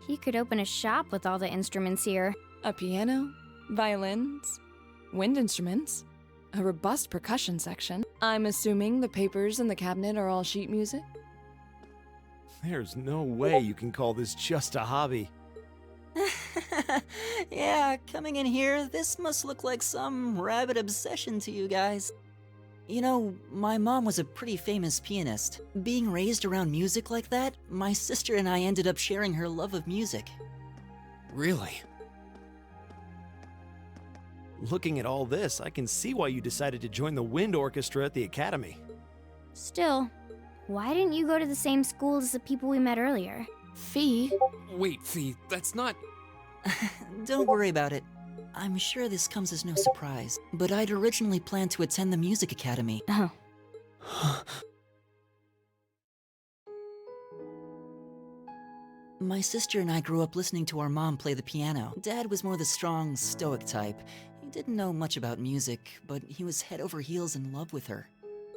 You could open a shop with all the instruments here. A piano, violins, wind instruments, a robust percussion section. I'm assuming the papers in the cabinet are all sheet music? There's no way you can call this just a hobby. Yeah, coming in here, this must look like some rabid obsession to you guys. You know, my mom was a pretty famous pianist. Being raised around music like that, my sister and I ended up sharing her love of music. Really? Looking at all this, I can see why you decided to join the wind orchestra at the academy. Still, why didn't you go to the same school as the people we met earlier? Fee? Wait, Fee, that's not... Don't worry about it. I'm sure this comes as no surprise, but I'd originally planned to attend the music academy. Oh. My sister and I grew up listening to our mom play the piano. Dad was more the strong, stoic type. He didn't know much about music, but he was head over heels in love with her.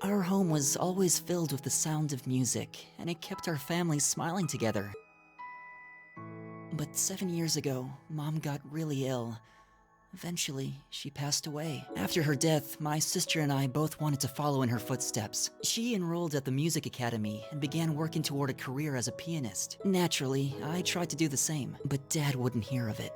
Our home was always filled with the sound of music, and it kept our family smiling together. But 7 years ago, Mom got really ill. Eventually, she passed away. After her death, my sister and I both wanted to follow in her footsteps. She enrolled at the music academy and began working toward a career as a pianist. Naturally, I tried to do the same, but Dad wouldn't hear of it.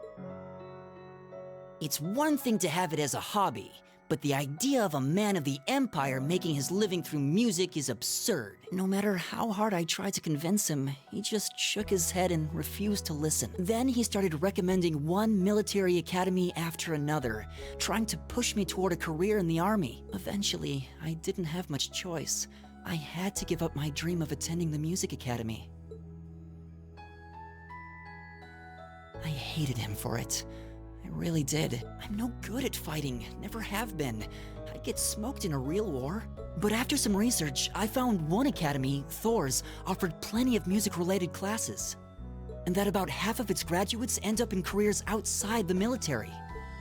It's one thing to have it as a hobby, but the idea of a man of the empire making his living through music is absurd. No matter how hard I tried to convince him, he just shook his head and refused to listen. Then he started recommending one military academy after another, trying to push me toward a career in the army. Eventually, I didn't have much choice. I had to give up my dream of attending the music academy. I hated him for it. I really did. I'm no good at fighting, never have been. I'd get smoked in a real war. But after some research, I found one academy, Thor's, offered plenty of music-related classes. And that about half of its graduates end up in careers outside the military.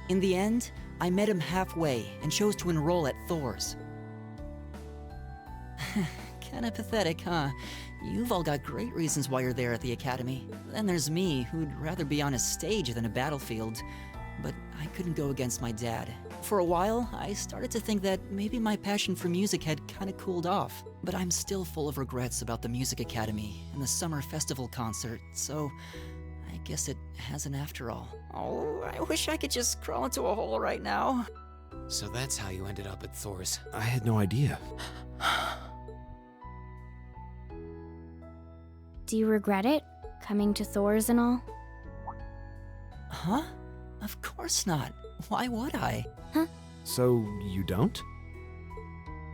In the end, I met him halfway and chose to enroll at Thor's. Kinda pathetic, huh? You've all got great reasons why you're there at the academy. Then there's me, who'd rather be on a stage than a battlefield. But I couldn't go against my dad. For a while, I started to think that maybe my passion for music had kinda cooled off. But I'm still full of regrets about the music academy and the summer festival concert, so I guess it hasn't after all. Oh, I wish I could just crawl into a hole right now. So that's how you ended up at Thor's. I had no idea. Do you regret it? Coming to Thor's and all? Huh? Of course not. Why would I? Huh? So, you don't?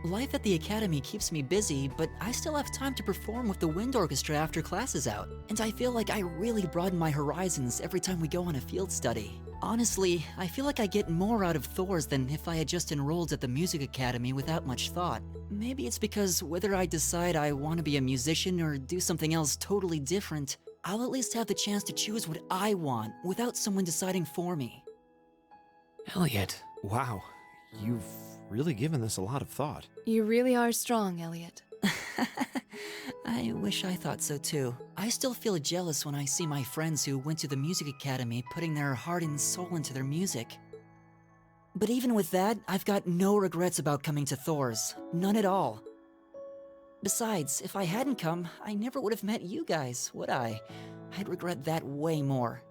Life at the academy keeps me busy, but I still have time to perform with the wind orchestra after class is out. And I feel like I really broaden my horizons every time we go on a field study. Honestly, I feel like I get more out of Thor's than if I had just enrolled at the music academy without much thought. Maybe it's because whether I decide I want to be a musician or do something else totally different, I'll at least have the chance to choose what I want without someone deciding for me. Elliot. Wow, you've really given this a lot of thought. You really are strong, Elliot. I wish I thought so too. I still feel jealous when I see my friends who went to the music academy putting their heart and soul into their music. But even with that, I've got no regrets about coming to Thor's. None at all. Besides, if I hadn't come, I never would have met you guys, would I? I'd regret that way more.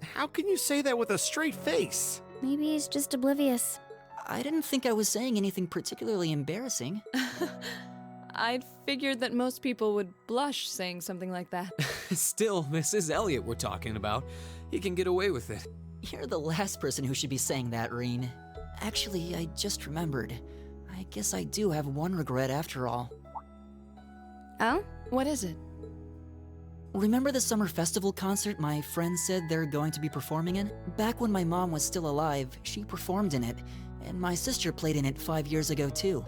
How can you say that with a straight face? Maybe he's just oblivious. I didn't think I was saying anything particularly embarrassing. I'd figured that most people would blush saying something like that. Still, this is Elliot we're talking about. He can get away with it. You're the last person who should be saying that, Reen. Actually, I just remembered. I guess I do have one regret after all. Oh? What is it? Remember the summer festival concert my friends said they're going to be performing in? Back when my mom was still alive, she performed in it, and my sister played in it 5 years ago too.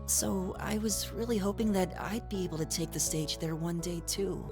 So I was really hoping that I'd be able to take the stage there one day too.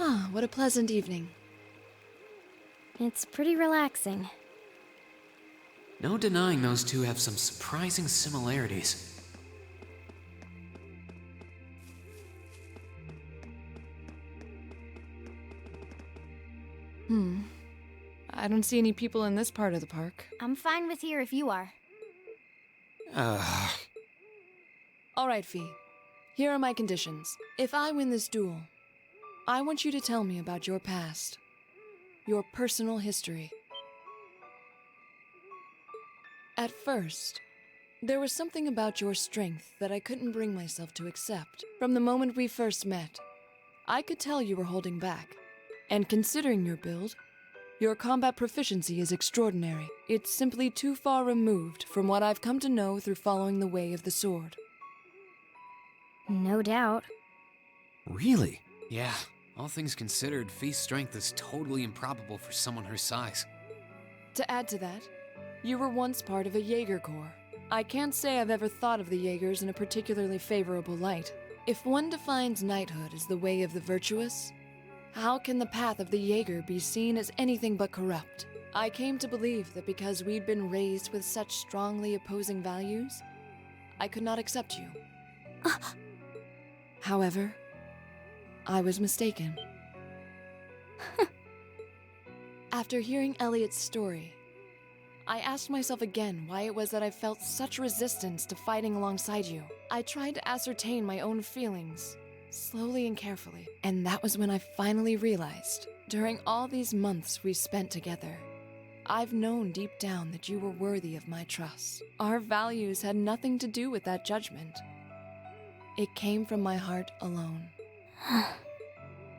Ah, what a pleasant evening. It's pretty relaxing. No denying those two have some surprising similarities. I don't see any people in this part of the park. I'm fine with here if you are. All right, Fee. Here are my conditions. If I win this duel, I want you to tell me about your past. Your personal history. At first, there was something about your strength that I couldn't bring myself to accept. From the moment we first met, I could tell you were holding back. And considering your build, your combat proficiency is extraordinary. It's simply too far removed from what I've come to know through following the way of the sword. No doubt. Really? Yeah, all things considered, Fee's strength is totally improbable for someone her size. To add to that, you were once part of a Jaeger Corps. I can't say I've ever thought of the Jaegers in a particularly favorable light. If one defines knighthood as the way of the virtuous, how can the path of the Jaeger be seen as anything but corrupt? I came to believe that because we'd been raised with such strongly opposing values, I could not accept you. However, I was mistaken. After hearing Elliot's story, I asked myself again why it was that I felt such resistance to fighting alongside you. I tried to ascertain my own feelings, slowly and carefully, and that was when I finally realized, during all these months we spent together, I've known deep down that you were worthy of my trust. Our values had nothing to do with that judgment. It came from my heart alone.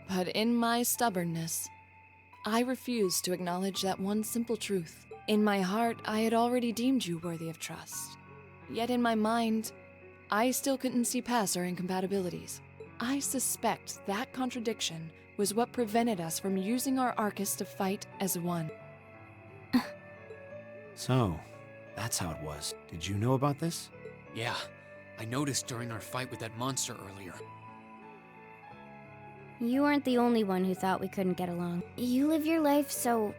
But in my stubbornness, I refused to acknowledge that one simple truth. In my heart, I had already deemed you worthy of trust. Yet in my mind, I still couldn't see past our incompatibilities. I suspect that contradiction was what prevented us from using our Arcus to fight as one. So, that's how it was. Did you know about this? Yeah, I noticed during our fight with that monster earlier. You aren't the only one who thought we couldn't get along. You live your life so...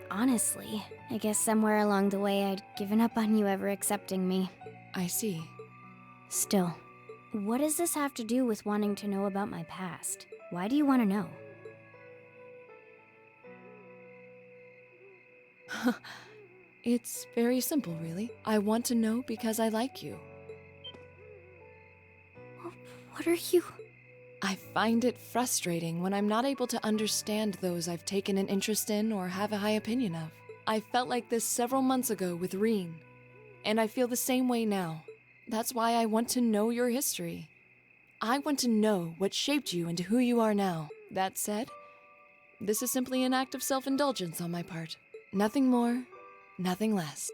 honestly. I guess somewhere along the way I'd given up on you ever accepting me. I see. Still, what does this have to do with wanting to know about my past? Why do you want to know? It's very simple, really. I want to know because I like you. What are you... I find it frustrating when I'm not able to understand those I've taken an interest in or have a high opinion of. I felt like this several months ago with Reen, and I feel the same way now. That's why I want to know your history. I want to know what shaped you into who you are now. That said, this is simply an act of self-indulgence on my part. Nothing more, nothing less.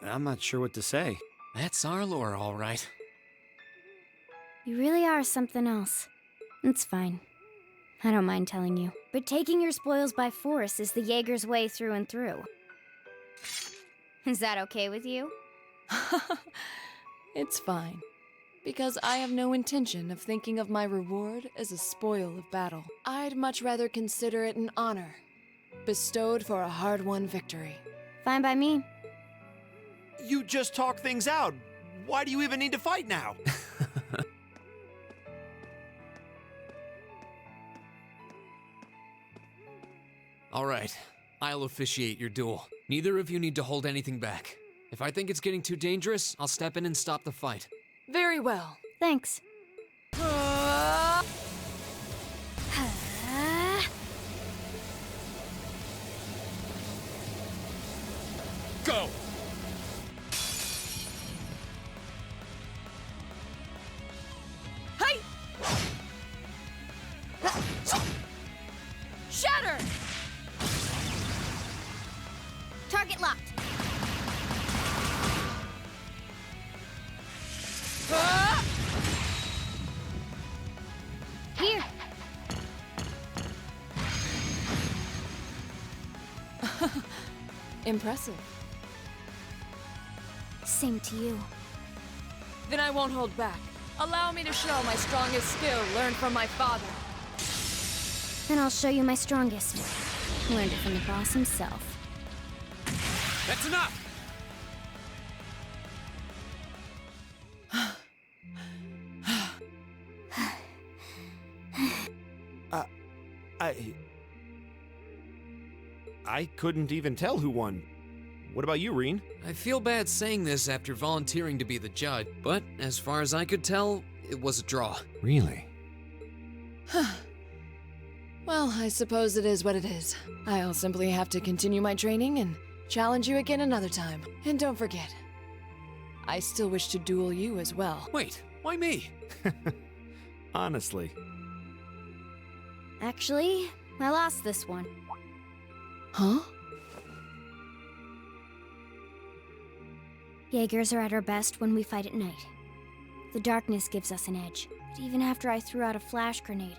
I'm not sure what to say. That's our lore, all right. You really are something else. It's fine. I don't mind telling you. But taking your spoils by force is the Jaeger's way through and through. Is that okay with you? It's fine. Because I have no intention of thinking of my reward as a spoil of battle. I'd much rather consider it an honor, bestowed for a hard-won victory. Fine by me. You just talk things out. Why do you even need to fight now? All right, I'll officiate your duel. Neither of you need to hold anything back. If I think it's getting too dangerous, I'll step in and stop the fight. Very well. Thanks. Go! Hey! Shatter! Target locked. Here. Impressive. Same to you. Then I won't hold back. Allow me to show my strongest skill learned from my father. Then I'll show you my strongest. Learned it from the boss himself. That's enough! I couldn't even tell who won. What about you, Reen? I feel bad saying this after volunteering to be the judge, but as far as I could tell, it was a draw. Really? Well, I suppose it is what it is. I'll simply have to continue my training and challenge you again another time. And don't forget, I still wish to duel you as well. Wait, why me? Honestly. Actually, I lost this one. Huh? Jaegers are at our best when we fight at night. The darkness gives us an edge. But even after I threw out a flash grenade,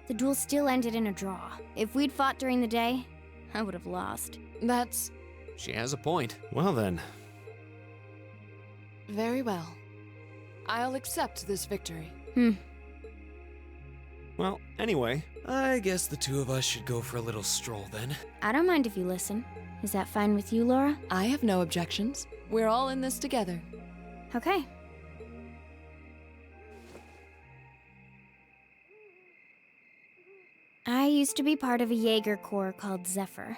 the duel still ended in a draw. If we'd fought during the day, I would have lost. That's She has a point. Well then. very well. I'll accept this victory. Well, anyway. I guess the two of us should go for a little stroll then. I don't mind if you listen. Is that fine with you, Laura? I have no objections. We're all in this together. Okay. I used to be part of a Jaeger Corps called Zephyr.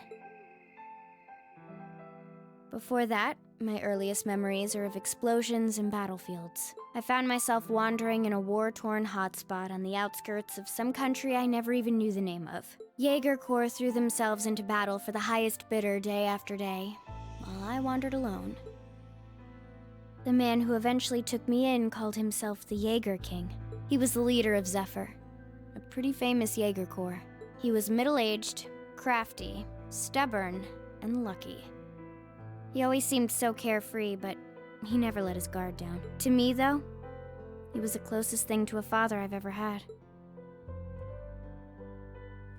Before that, my earliest memories are of explosions and battlefields. I found myself wandering in a war-torn hotspot on the outskirts of some country I never even knew the name of. Jaeger Corps threw themselves into battle for the highest bidder day after day, while I wandered alone. The man who eventually took me in called himself the Jaeger King. He was the leader of Zephyr, a pretty famous Jaeger Corps. He was middle-aged, crafty, stubborn, and lucky. He always seemed so carefree, but he never let his guard down. To me, though, he was the closest thing to a father I've ever had.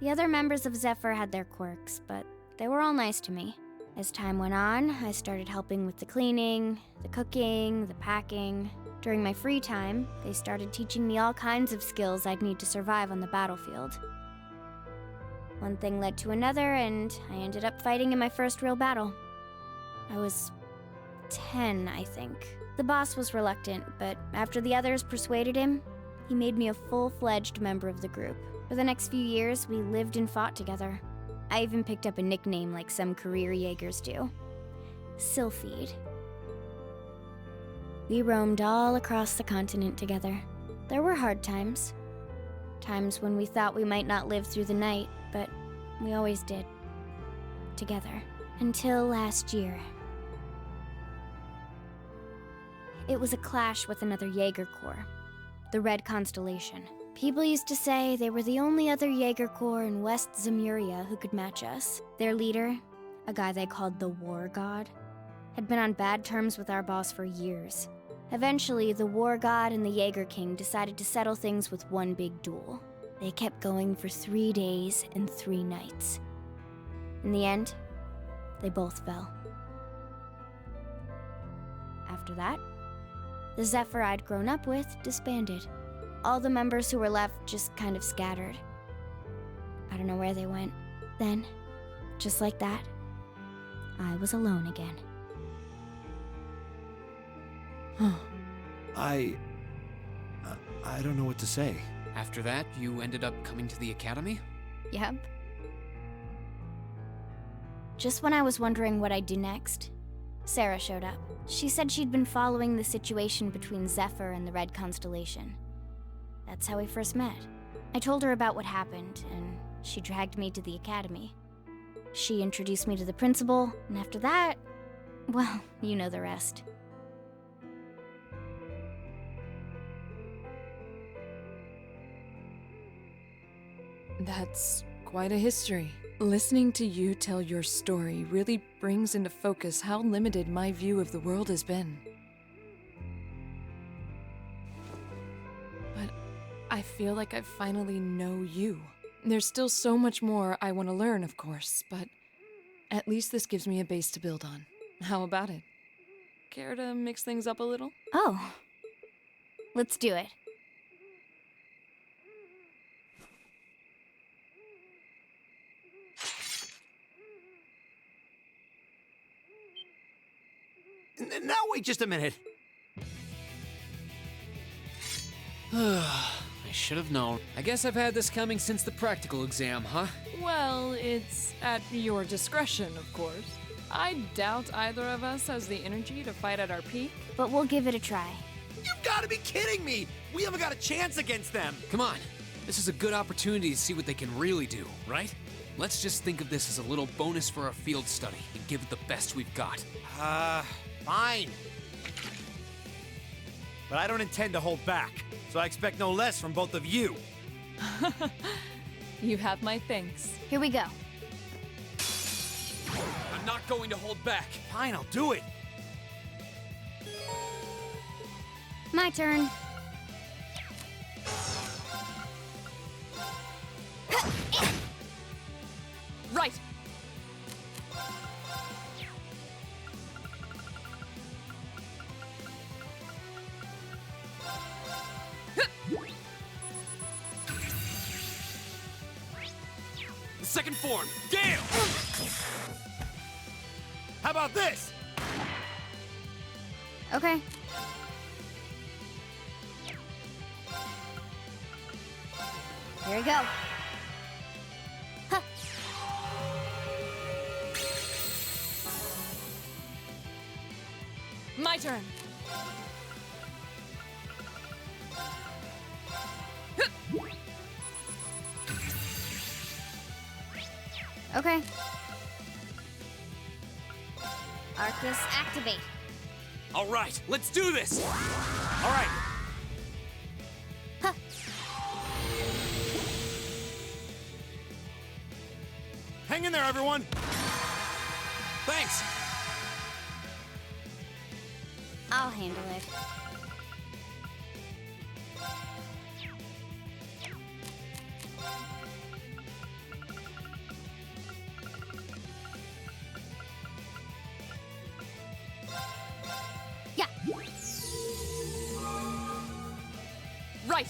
The other members of Zephyr had their quirks, but they were all nice to me. As time went on, I started helping with the cleaning, the cooking, the packing. During my free time, they started teaching me all kinds of skills I'd need to survive on the battlefield. One thing led to another, and I ended up fighting in my first real battle. I was 10, I think. The boss was reluctant, but after the others persuaded him, he made me a full-fledged member of the group. For the next few years, we lived and fought together. I even picked up a nickname like some career Jaegers do. Sylphide. We roamed all across the continent together. There were hard times. Times when we thought we might not live through the night, but we always did. Together. Until last year. It was a clash with another Jaeger Corps, the Red Constellation. People used to say they were the only other Jaeger Corps in West Zemuria who could match us. Their leader, a guy they called the War God, had been on bad terms with our boss for years. Eventually, the War God and the Jaeger King decided to settle things with one big duel. They kept going for 3 days and 3 nights. In the end, they both fell. After that, the Zephyr I'd grown up with disbanded. All the members who were left just kind of scattered. I don't know where they went. Then, just like that, I was alone again. I don't know what to say. After that, you ended up coming to the academy? Yep. Just when I was wondering what I'd do next, Sarah showed up. She said she'd been following the situation between Zephyr and the Red Constellation. That's how we first met. I told her about what happened, and she dragged me to the academy. She introduced me to the principal, and after that, well, you know the rest. That's quite a history. Listening to you tell your story really brings into focus how limited my view of the world has been. But I feel like I finally know you. There's still so much more I want to learn, of course, but at least this gives me a base to build on. How about it? Care to mix things up a little? Oh, Let's do it. Now wait just a minute. I should have known. I guess I've had this coming since the practical exam, huh? Well, it's at your discretion, of course. I doubt either of us has the energy to fight at our peak. But we'll give it a try. You've got to be kidding me! We haven't got a chance against them! Come on. This is a good opportunity to see what they can really do, right? Let's just think of this as a little bonus for our field study and give it the best we've got. Fine. But I don't intend to hold back, so I expect no less from both of you. You have my thanks. Here we go. I'm not going to hold back. Fine, I'll do it. My turn. Right! The second form, Gale! How about this? Okay. Here we go. Huh. My turn! Okay. Arcus, activate. All right, let's do this! All right. Huh. Hang in there, everyone! Thanks! I'll handle it. Yeah. Right!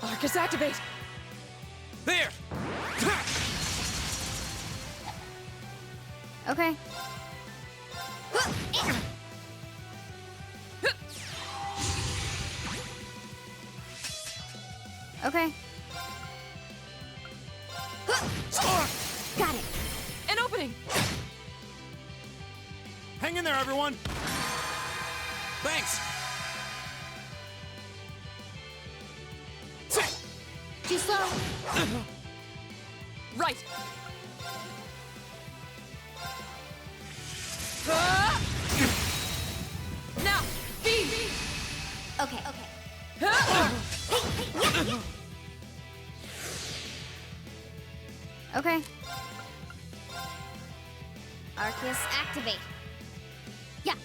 Arcus, activate! There! Okay. Okay. Got it. An opening! Hang in there, everyone! Thanks! Too slow. Right! Now, feed! Okay. Okay. Arcus, activate. Yeah.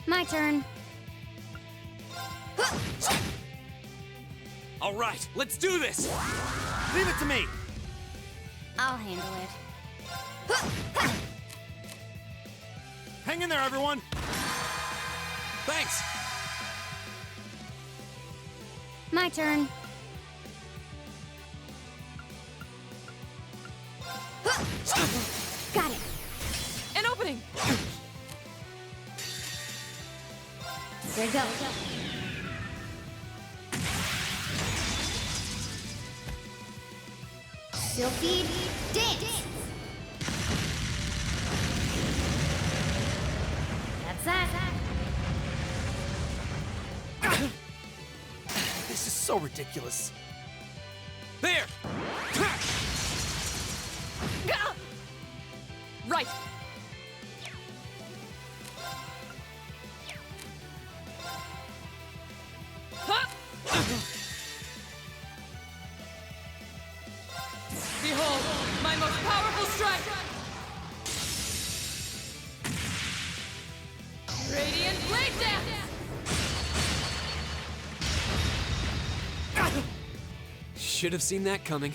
My turn. All right, let's do this! Leave it to me! I'll handle it. Hang in there, everyone! Thanks! My turn. Got it. An opening! There you go. Sylphid, dance! That's that. This is so ridiculous. There! Right! Behold, my most powerful strike! Radiant Blade Should have seen that coming.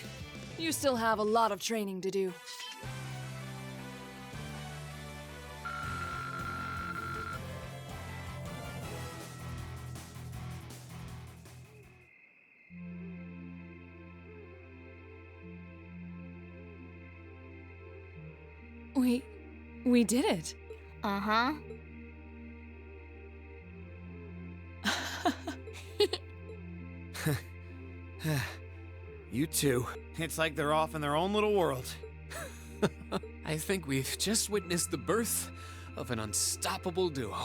You still have a lot of training to do. We did it. Uh-huh. You two. It's like they're off in their own little world. I think we've just witnessed the birth of an unstoppable duo.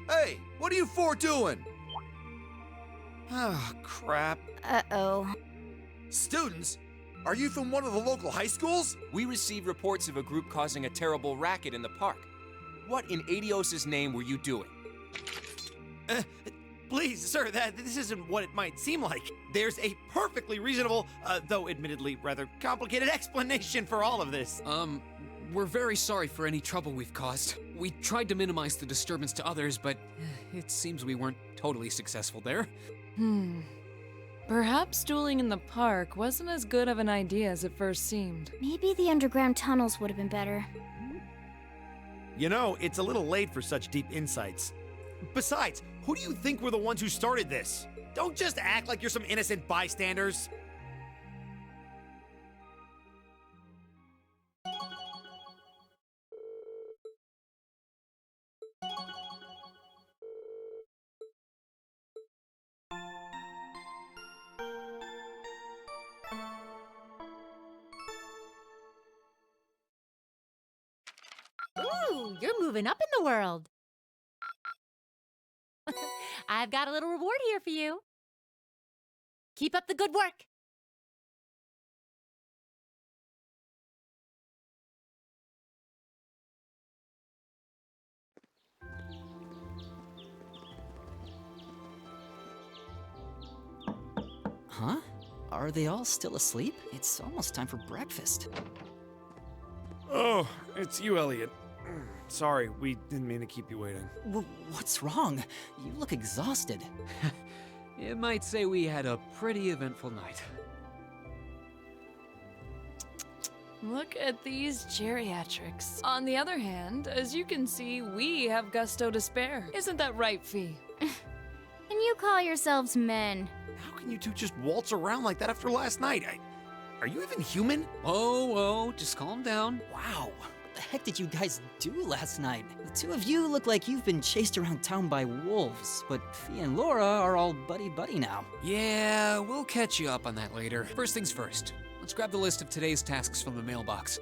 Hey, what are you four doing? Oh, crap. Uh-oh. Students? Are you from one of the local high schools? We received reports of a group causing a terrible racket in the park. What in Adios' name were you doing? Please, sir, this isn't what it might seem like. There's a perfectly reasonable, though admittedly rather complicated explanation for all of this. We're very sorry for any trouble we've caused. We tried to minimize the disturbance to others, but it seems we weren't totally successful there. Perhaps dueling in the park wasn't as good of an idea as it first seemed. Maybe the underground tunnels would have been better. You know, it's a little late for such deep insights. Besides, who do you think were the ones who started this? Don't just act like you're some innocent bystanders. Ooh, you're moving up in the world. I've got a little reward here for you. Keep up the good work. Huh? Are they all still asleep? It's almost time for breakfast. Oh, it's you, Elliot. Sorry, we didn't mean to keep you waiting. What's wrong? You look exhausted. It might say we had a pretty eventful night. Look at these geriatrics. On the other hand, as you can see, we have gusto to spare. Isn't that right, Fee? And you call yourselves men? How can you two just waltz around like that after last night? Are you even human? Oh, just calm down. Wow. What the heck did you guys do last night? The two of you look like you've been chased around town by wolves, but Fee and Laura are all buddy-buddy now. Yeah, we'll catch you up on that later. First things first. Let's grab the list of today's tasks from the mailbox.